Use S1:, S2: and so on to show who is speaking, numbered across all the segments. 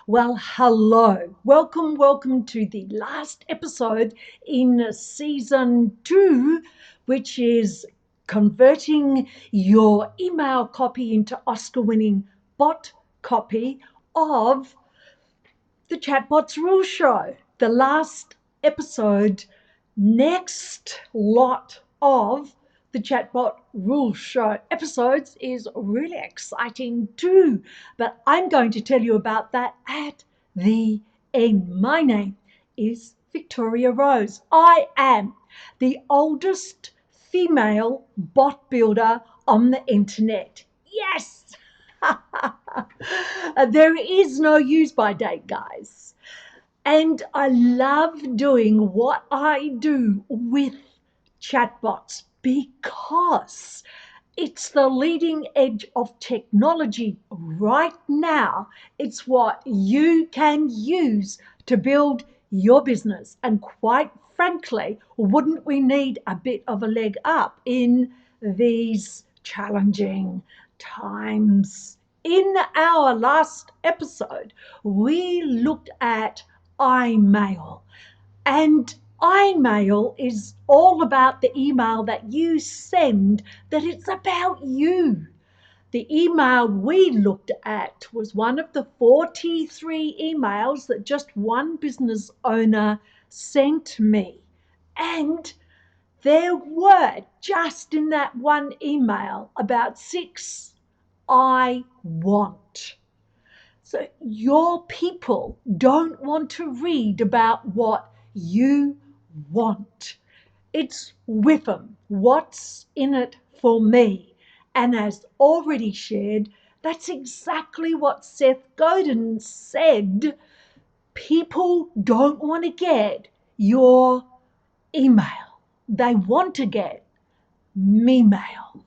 S1: Well, hello. Welcome to the last episode in season 2, which is converting your email copy into Oscar-winning bot copy of the ChatBots Rule Show. The last episode, next lot of the Chatbot Rule Show episodes is really exciting too, but I'm going to tell you about that at the end. My name is Victoria Rose. I am the oldest female bot builder on the internet. Yes! There is no use by date, guys. And I love doing what I do with chatbots because it's the leading edge of technology right now. It's what you can use to build your business. And quite frankly, wouldn't we need a bit of a leg up in these challenging times? In our last episode, we looked at iMail. And iMail is all about the email that you send, that it's about you. The email we looked at was one of the 43 emails that just one business owner sent me. And there were, just in that one email, about 6 I want. So your people don't want to read about what you want. It's with them. What's in it for me? And as already shared, that's exactly what Seth Godin said. People don't want to get your email. They want to get me mail.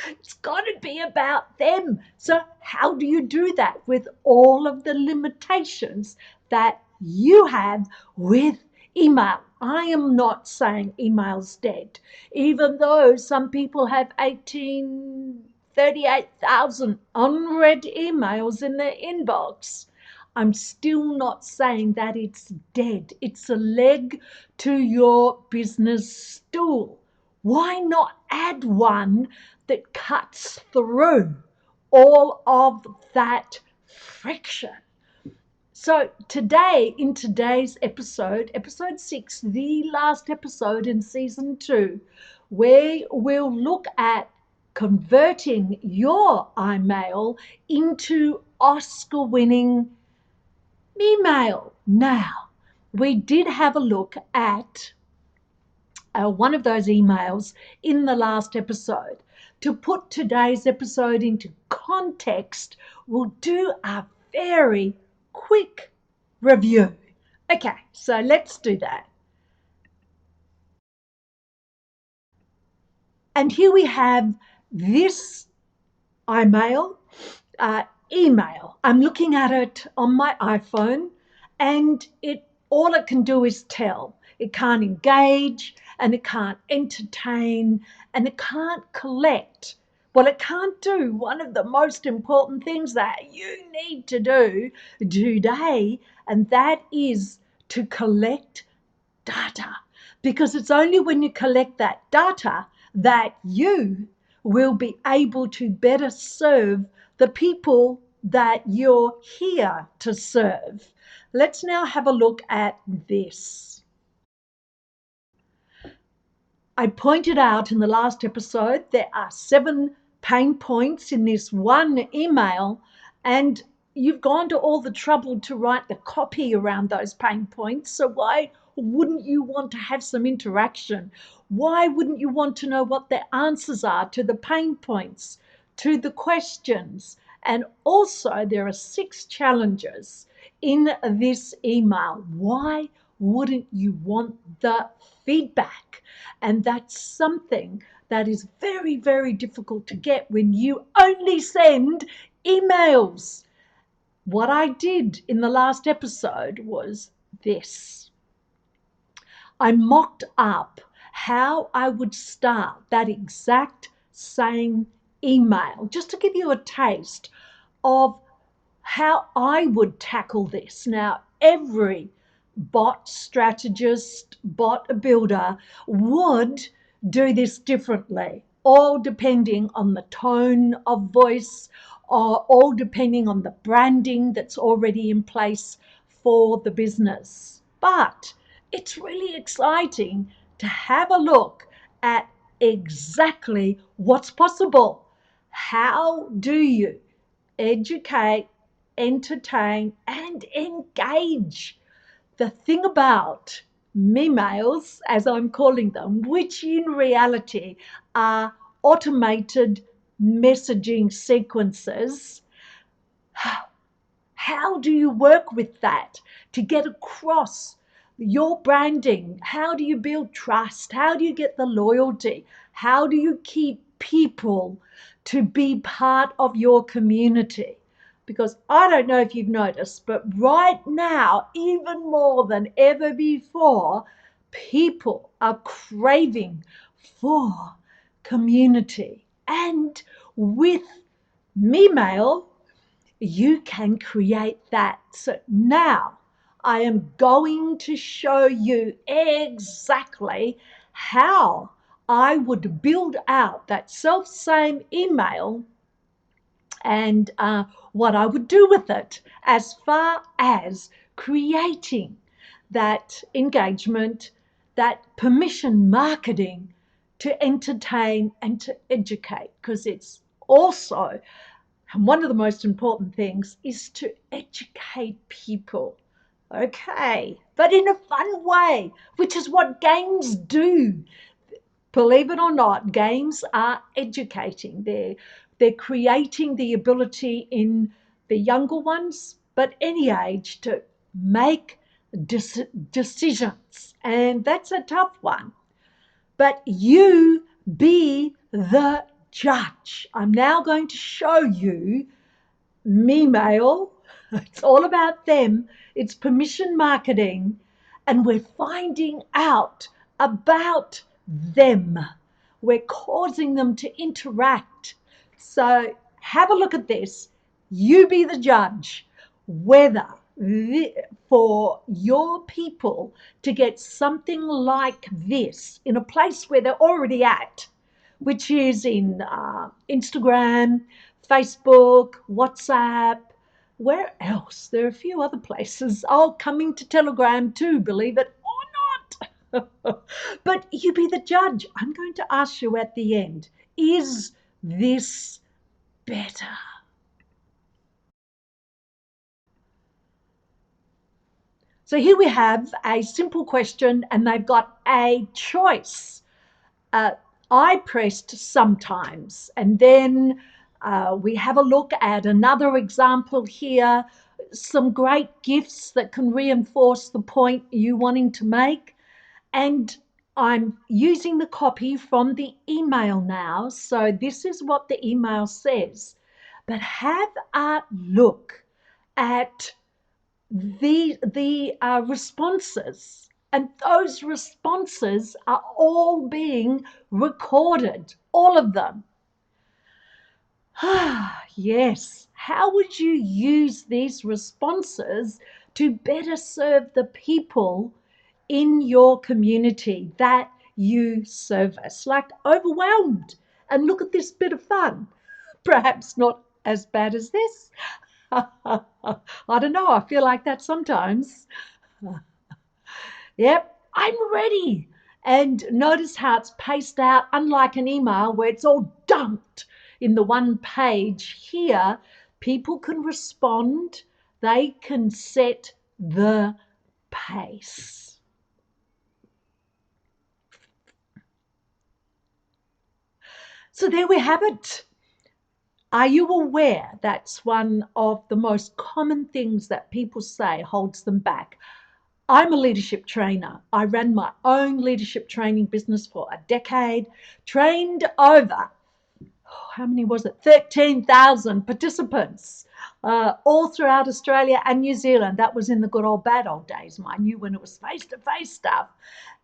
S1: It's got to be about them. So how do you do that with all of the limitations that you have with email? I am not saying email's dead, even though some people have 38,000 unread emails in their inbox. I'm still not saying that it's dead. It's a leg to your business stool. Why not add one that cuts through all of that friction? So today, in today's episode 6, the last episode in season 2, we will look at converting your iMail into Oscar-winning email. Now, we did have a look at one of those emails in the last episode. To put today's episode into context, we'll do a very quick review. Okay, so let's do that. And here we have this email. I'm looking at it on my iPhone, and all it can do is tell. It can't engage, and it can't entertain, and it can't collect. Well, it can't do one of the most important things that you need to do today, and that is to collect data. Because it's only when you collect that data that you will be able to better serve the people that you're here to serve. Let's now have a look at this. I pointed out in the last episode there are 7 pain points in this one email, and you've gone to all the trouble to write the copy around those pain points. So why wouldn't you want to have some interaction? Why wouldn't you want to know what the answers are to the pain points, to the questions? And also there are 6 challenges in this email. Why wouldn't you want the feedback? And that's something that is very, very difficult to get when you only send emails. What I did in the last episode was this. I mocked up how I would start that exact same email, just to give you a taste of how I would tackle this. Now, every bot strategist, bot builder would do this differently, all depending on the tone of voice, or all depending on the branding that's already in place for the business. But it's really exciting to have a look at exactly what's possible. How do you educate, entertain, and engage? The thing about memails, as I'm calling them, which in reality are automated messaging sequences, how do you work with that to get across your branding? How do you build trust? How do you get the loyalty? How do you keep people to be part of your community? Because I don't know if you've noticed, but right now, even more than ever before, people are craving for community. And with Memail, you can create that. So now I am going to show you exactly how I would build out that self-same email and what I would do with it as far as creating that engagement, that permission marketing to entertain and to educate, because it's also, and one of the most important things is to educate people. Okay, but in a fun way, which is what games do. Believe it or not, games are educating. They're creating the ability in the younger ones, but any age, to make decisions. And that's a tough one. But you be the judge. I'm now going to show you Memail. It's all about them. It's permission marketing. And we're finding out about them. We're causing them to interact. So have a look at this. You be the judge whether for your people to get something like this in a place where they're already at, which is in Instagram, Facebook, WhatsApp. Where else? There are a few other places. Oh, coming to Telegram too, believe it or not. But you be the judge. I'm going to ask you at the end, is this better? So here we have a simple question, and they've got a choice. Uh, I pressed sometimes, and then we have a look at another example here, some great gifts that can reinforce the point you wanting to make. And I'm using the copy from the email now. So this is what the email says. But have a look at the responses, and those responses are all being recorded, all of them. Yes, how would you use these responses to better serve the people in your community that you service? Like overwhelmed, and look at this bit of fun. Perhaps not as bad as this. I don't know. I feel like that sometimes. Yep, I'm ready. And notice how it's paced out, unlike an email where it's all dumped in the one page. Here, people can respond, they can set the pace. So there we have it. Are you aware that's one of the most common things that people say holds them back? I'm a leadership trainer. I ran my own leadership training business for a decade, trained over, how many was it? 13,000 participants all throughout Australia and New Zealand. That was in the good old bad old days, mind you, when it was face-to-face stuff.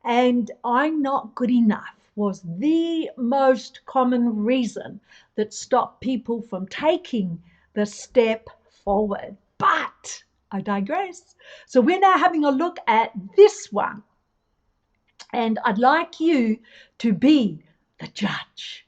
S1: And I'm not good enough was the most common reason that stopped people from taking the step forward. But I digress. So we're now having a look at this one. And I'd like you to be the judge.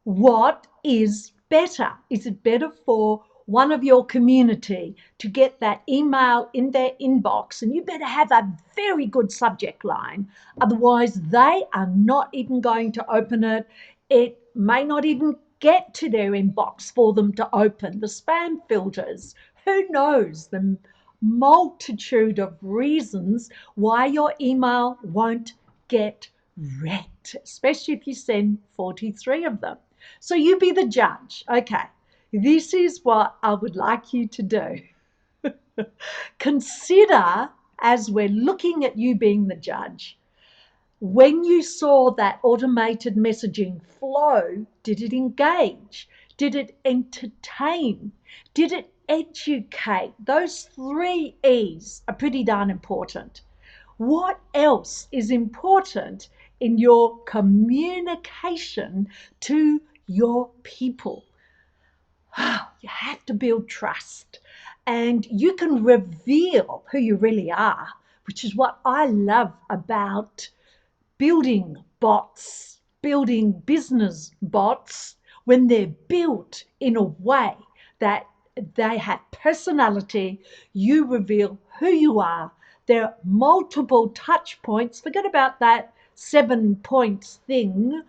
S1: What is better? Is it better for one of your community to get that email in their inbox? And you better have a very good subject line. Otherwise, they are not even going to open it. It may not even get to their inbox for them to open. The spam filters, who knows? The multitude of reasons why your email won't get read, especially if you send 43 of them. So you be the judge. Okay, this is what I would like you to do. Consider, as we're looking at you being the judge, when you saw that automated messaging flow, did it engage? Did it entertain? Did it educate? Those 3 E's are pretty darn important. What else is important in your communication to your people? You have to build trust, and you can reveal who you really are, which is what I love about building bots, building business bots, when they're built in a way that they have personality. You reveal who you are. There are multiple touch points. Forget about that 7 points thing.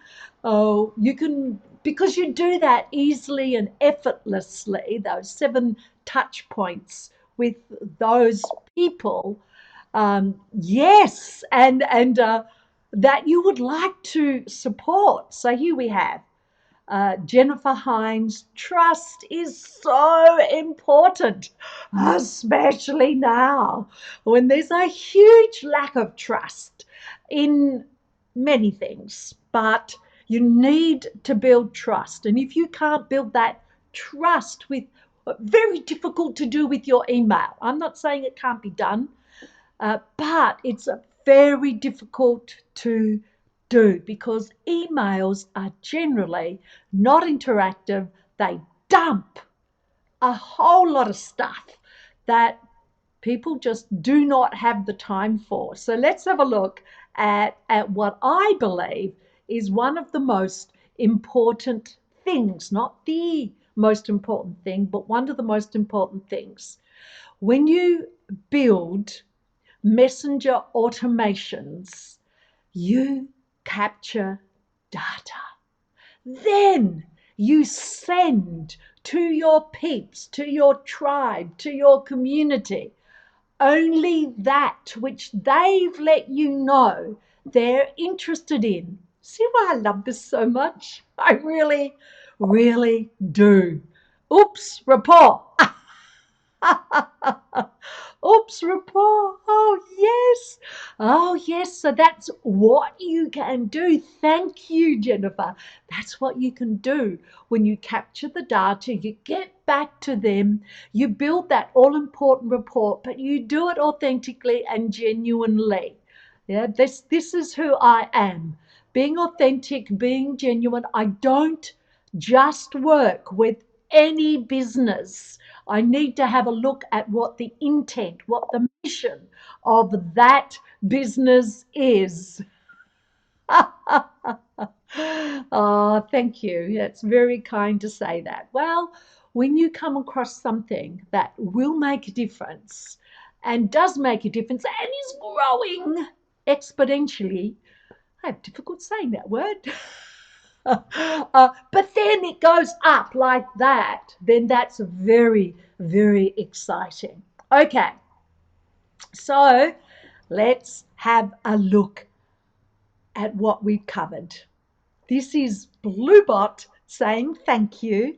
S1: Oh, you can, because you do that easily and effortlessly, those 7 touch points with those people. Yes, and that you would like to support. So here we have Jennifer Hines. Trust is so important, especially now when there's a huge lack of trust in many things. But you need to build trust. And if you can't build that trust with, very difficult to do with your email. I'm not saying it can't be done, but it's very difficult to do because emails are generally not interactive. They dump a whole lot of stuff that people just do not have the time for. So let's have a look at what I believe is one of the most important things, not the most important thing, but one of the most important things. When you build messenger automations, you capture data. Then you send to your peeps, to your tribe, to your community, only that which they've let you know they're interested in. See why I love this so much? I really, really do. Oops, report. Oops, report. Oh, yes. Oh, yes. So that's what you can do. Thank you, Jennifer. That's what you can do when you capture the data, you get back to them, you build that all-important report, but you do it authentically and genuinely. Yeah, this is who I am. Being authentic, being genuine. I don't just work with any business. I need to have a look at what the intent, what the mission of that business is. Oh, thank you. That's very kind to say that. Well, when you come across something that will make a difference and does make a difference and is growing exponentially, I have difficult saying that word. But then it goes up like that, then that's very, very exciting. Okay, so let's have a look at what we've covered. This is Bluebot saying thank you.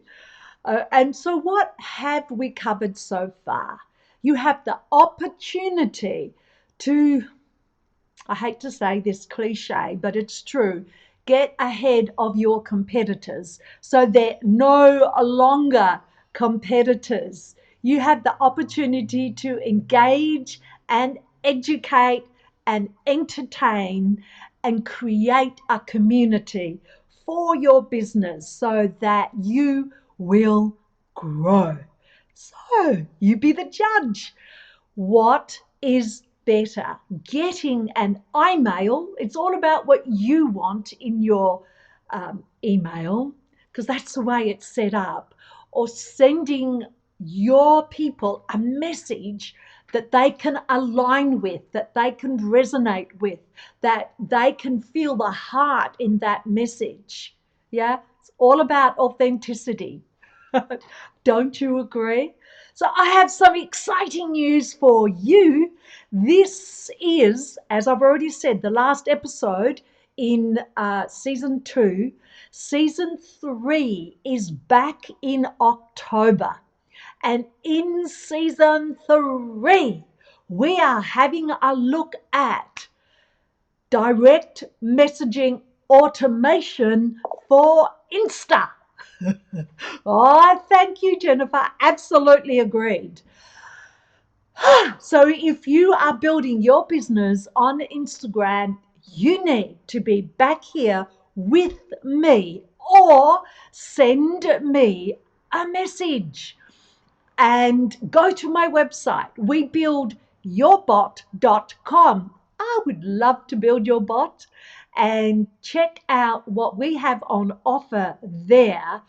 S1: And so what have we covered so far? You have the opportunity to, I hate to say this cliche, but it's true, get ahead of your competitors so they're no longer competitors. You have the opportunity to engage and educate and entertain and create a community for your business so that you will grow. So, you be the judge. What is better? Getting an email, it's all about what you want in your email, because that's the way it's set up, or sending your people a message that they can align with, that they can resonate with, that they can feel the heart in that message. Yeah, it's all about authenticity. Don't you agree? So, I have some exciting news for you. This is, as I've already said, the last episode in season 2. Season 3 is back in October. And in season 3, we are having a look at direct messaging automation for Insta. Oh, thank you, Jennifer. Absolutely agreed. So, if you are building your business on Instagram, you need to be back here with me or send me a message and go to my website, webuildyourbot.com. I would love to build your bot, and check out what we have on offer there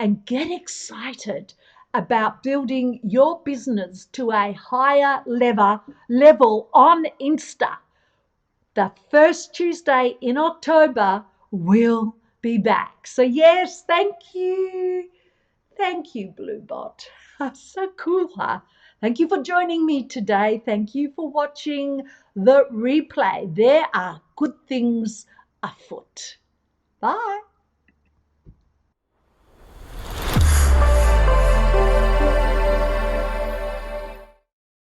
S1: and get excited about building your business to a higher level on Insta. The first Tuesday in October will be back. So yes, thank you. Thank you, Bluebot. So cool, huh? Thank you for joining me today. Thank you for watching the replay. There are good things afoot. Bye.